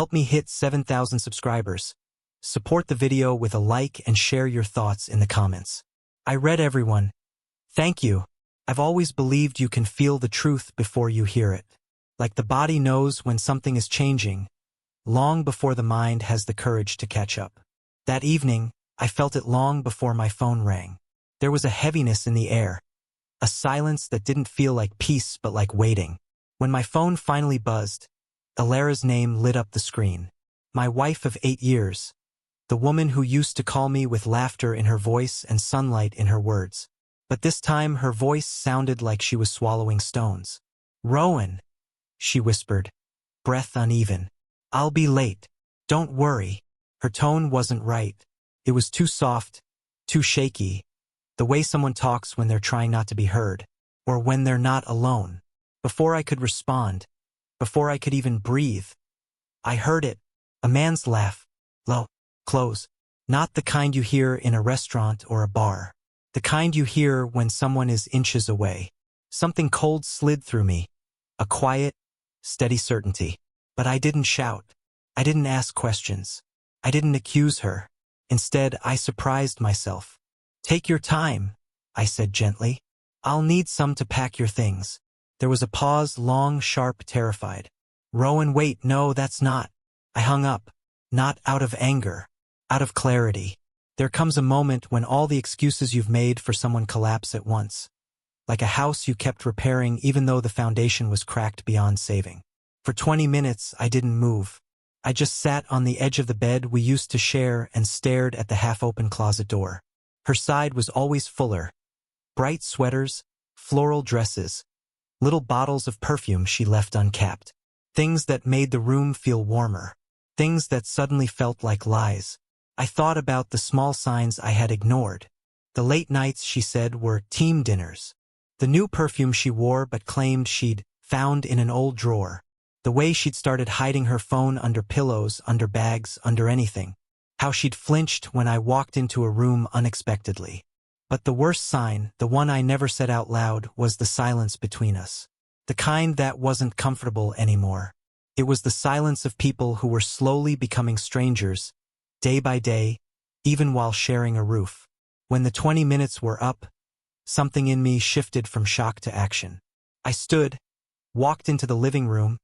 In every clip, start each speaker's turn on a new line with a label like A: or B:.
A: Help me hit 7,000 subscribers. Support the video with a like and share your thoughts in the comments. I read everyone. Thank you. I've always believed you can feel the truth before you hear it. Like the body knows when something is changing, long before the mind has the courage to catch up. That evening, I felt it long before my phone rang. There was a heaviness in the air, a silence that didn't feel like peace but like waiting. When my phone finally buzzed, Alara's name lit up the screen. My wife of 8 years, the woman who used to call me with laughter in her voice and sunlight in her words. But this time her voice sounded like she was swallowing stones. "Rowan," she whispered, breath uneven. "I'll be late. Don't worry." Her tone wasn't right. It was too soft, too shaky, the way someone talks when they're trying not to be heard, or when they're not alone. Before I could respond, before I could even breathe, I heard it, a man's laugh, low, close, not the kind you hear in a restaurant or a bar, the kind you hear when someone is inches away. Something cold slid through me, a quiet, steady certainty. But I didn't shout. I didn't ask questions. I didn't accuse her. Instead, I surprised myself. "Take your time," I said gently. "I'll need some to pack your things." There was a pause, long, sharp, terrified. "Rowan, wait, no, that's not." I hung up, not out of anger, out of clarity. There comes a moment when all the excuses you've made for someone collapse at once, like a house you kept repairing even though the foundation was cracked beyond saving. For 20 minutes, I didn't move. I just sat on the edge of the bed we used to share and stared at the half-open closet door. Her side was always fuller. Bright sweaters, floral dresses, little bottles of perfume she left uncapped. Things that made the room feel warmer. Things that suddenly felt like lies. I thought about the small signs I had ignored. The late nights she said were team dinners. The new perfume she wore but claimed she'd found in an old drawer. The way she'd started hiding her phone under pillows, under bags, under anything. How she'd flinched when I walked into a room unexpectedly. But the worst sign, the one I never said out loud, was the silence between us. The kind that wasn't comfortable anymore. It was the silence of people who were slowly becoming strangers, day by day, even while sharing a roof. When the 20 minutes were up, something in me shifted from shock to action. I stood, walked into the living room,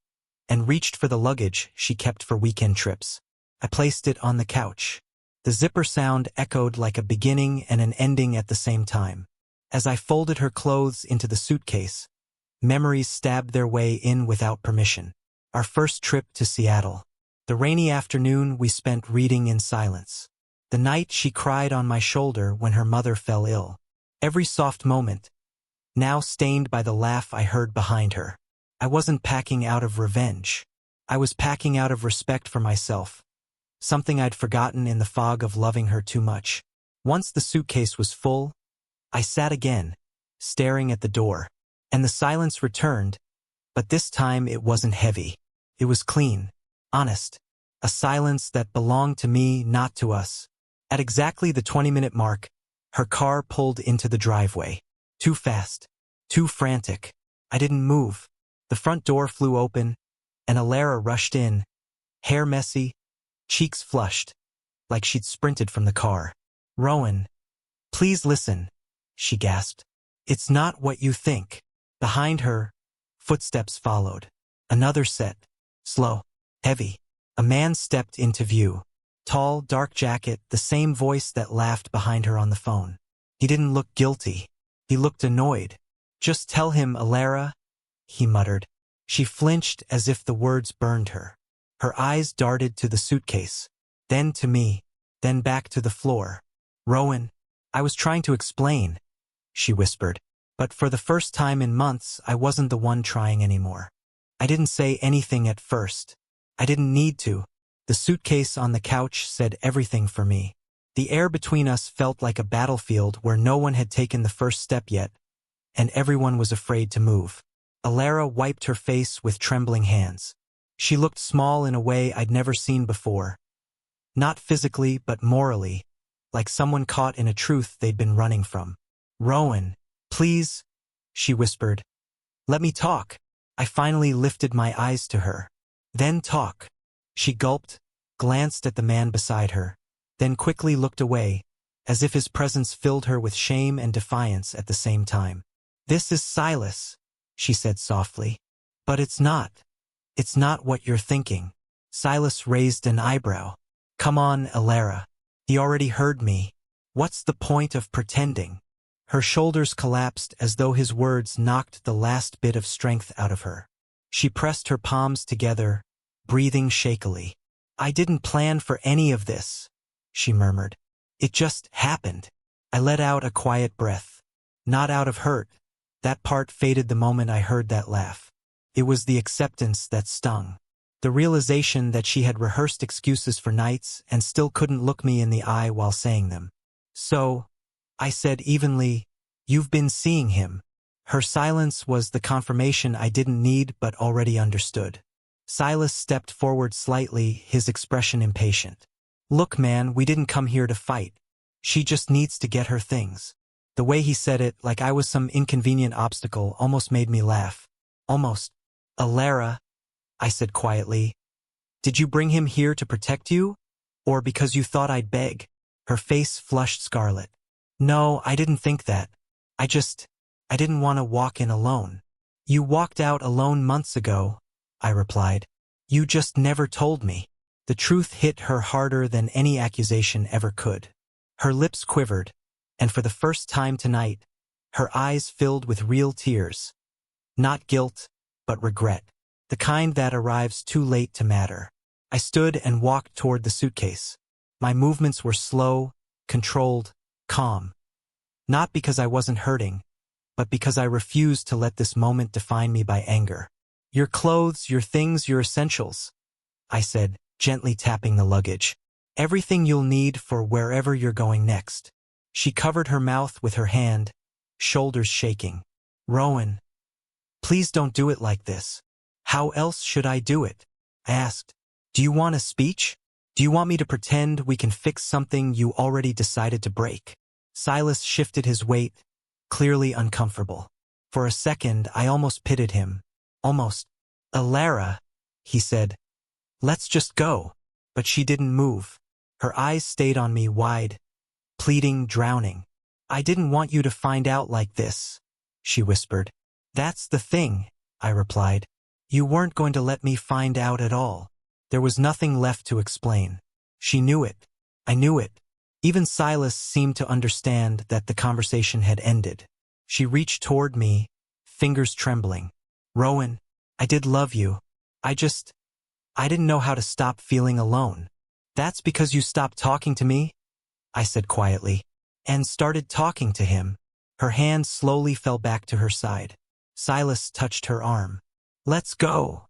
A: and reached for the luggage she kept for weekend trips. I placed it on the couch. The zipper sound echoed like a beginning and an ending at the same time. As I folded her clothes into the suitcase, memories stabbed their way in without permission. Our first trip to Seattle. The rainy afternoon we spent reading in silence. The night she cried on my shoulder when her mother fell ill. Every soft moment, now stained by the laugh I heard behind her. I wasn't packing out of revenge. I was packing out of respect for myself, something I'd forgotten in the fog of loving her too much. Once the suitcase was full, I sat again, staring at the door, and the silence returned, but this time it wasn't heavy. It was clean, honest, a silence that belonged to me, not to us. At exactly the 20-minute mark, her car pulled into the driveway. Too fast, too frantic. I didn't move. The front door flew open, and Alara rushed in, hair messy, cheeks flushed, like she'd sprinted from the car. "Rowan, please listen," she gasped. "It's not what you think." Behind her, footsteps followed. Another set, slow, heavy. A man stepped into view. Tall, dark jacket, the same voice that laughed behind her on the phone. He didn't look guilty. He looked annoyed. "Just tell him, Alara," he muttered. She flinched as if the words burned her. Her eyes darted to the suitcase, then to me, then back to the floor. "Rowan, I was trying to explain," she whispered. But for the first time in months, I wasn't the one trying anymore. I didn't say anything at first. I didn't need to. The suitcase on the couch said everything for me. The air between us felt like a battlefield where no one had taken the first step yet, and everyone was afraid to move. Alara wiped her face with trembling hands. She looked small in a way I'd never seen before. Not physically, but morally, like someone caught in a truth they'd been running from. "Rowan, please," she whispered. "Let me talk." I finally lifted my eyes to her. "Then talk." She gulped, glanced at the man beside her, then quickly looked away, as if his presence filled her with shame and defiance at the same time. "This is Silas," she said softly. "But it's not. It's not what you're thinking." Silas raised an eyebrow. "Come on, Alara. He already heard me. What's the point of pretending?" Her shoulders collapsed as though his words knocked the last bit of strength out of her. She pressed her palms together, breathing shakily. "I didn't plan for any of this," she murmured. "It just happened." I let out a quiet breath. Not out of hurt. That part faded the moment I heard that laugh. It was the acceptance that stung. The realization that she had rehearsed excuses for nights and still couldn't look me in the eye while saying them. "So," I said evenly, "you've been seeing him." Her silence was the confirmation I didn't need but already understood. Silas stepped forward slightly, his expression impatient. "Look, man, we didn't come here to fight. She just needs to get her things." The way he said it, like I was some inconvenient obstacle, almost made me laugh. Almost. "Alara," I said quietly, "did you bring him here to protect you? Or because you thought I'd beg?" Her face flushed scarlet. "No, I didn't think that. I didn't want to walk in alone." "You walked out alone months ago," I replied. "You just never told me." The truth hit her harder than any accusation ever could. Her lips quivered, and for the first time tonight, her eyes filled with real tears. Not guilt, but regret. The kind that arrives too late to matter. I stood and walked toward the suitcase. My movements were slow, controlled, calm. Not because I wasn't hurting, but because I refused to let this moment define me by anger. "Your clothes, your things, your essentials," I said, gently tapping the luggage. "Everything you'll need for wherever you're going next." She covered her mouth with her hand, shoulders shaking. "Rowan, please don't do it like this." "How else should I do it?" I asked. "Do you want a speech? Do you want me to pretend we can fix something you already decided to break?" Silas shifted his weight, clearly uncomfortable. For a second, I almost pitied him. Almost. "Alara," he said, "let's just go." But she didn't move. Her eyes stayed on me wide, pleading, drowning. "I didn't want you to find out like this," she whispered. "That's the thing," I replied. "You weren't going to let me find out at all." There was nothing left to explain. She knew it. I knew it. Even Silas seemed to understand that the conversation had ended. She reached toward me, fingers trembling. "Rowan, I did love you. I didn't know how to stop feeling alone." "That's because you stopped talking to me," I said quietly, "and started talking to him." Her hand slowly fell back to her side. Silas touched her arm. "Let's go,"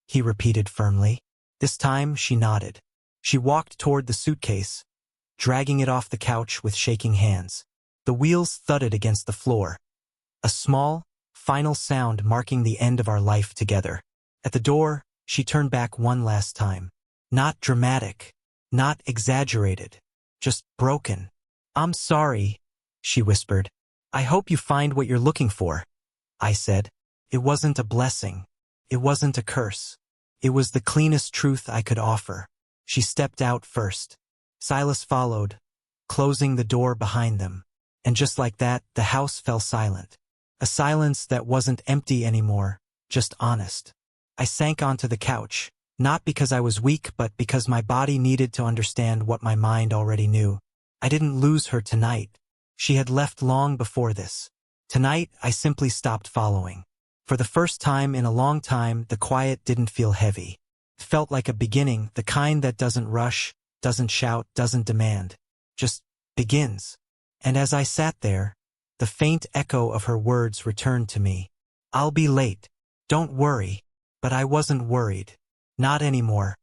A: he repeated firmly. This time she nodded. She walked toward the suitcase, dragging it off the couch with shaking hands. The wheels thudded against the floor. A small, final sound marking the end of our life together. At the door, she turned back one last time. Not dramatic, not exaggerated, just broken. "I'm sorry," she whispered. "I hope you find what you're looking for," I said. It wasn't a blessing. It wasn't a curse. It was the cleanest truth I could offer. She stepped out first. Silas followed, closing the door behind them. And just like that, the house fell silent. A silence that wasn't empty anymore, just honest. I sank onto the couch, not because I was weak, but because my body needed to understand what my mind already knew. I didn't lose her tonight. She had left long before this. Tonight, I simply stopped following. For the first time in a long time, the quiet didn't feel heavy. It felt like a beginning, the kind that doesn't rush, doesn't shout, doesn't demand. Just begins. And as I sat there, the faint echo of her words returned to me. "I'll be late. Don't worry." But I wasn't worried. Not anymore.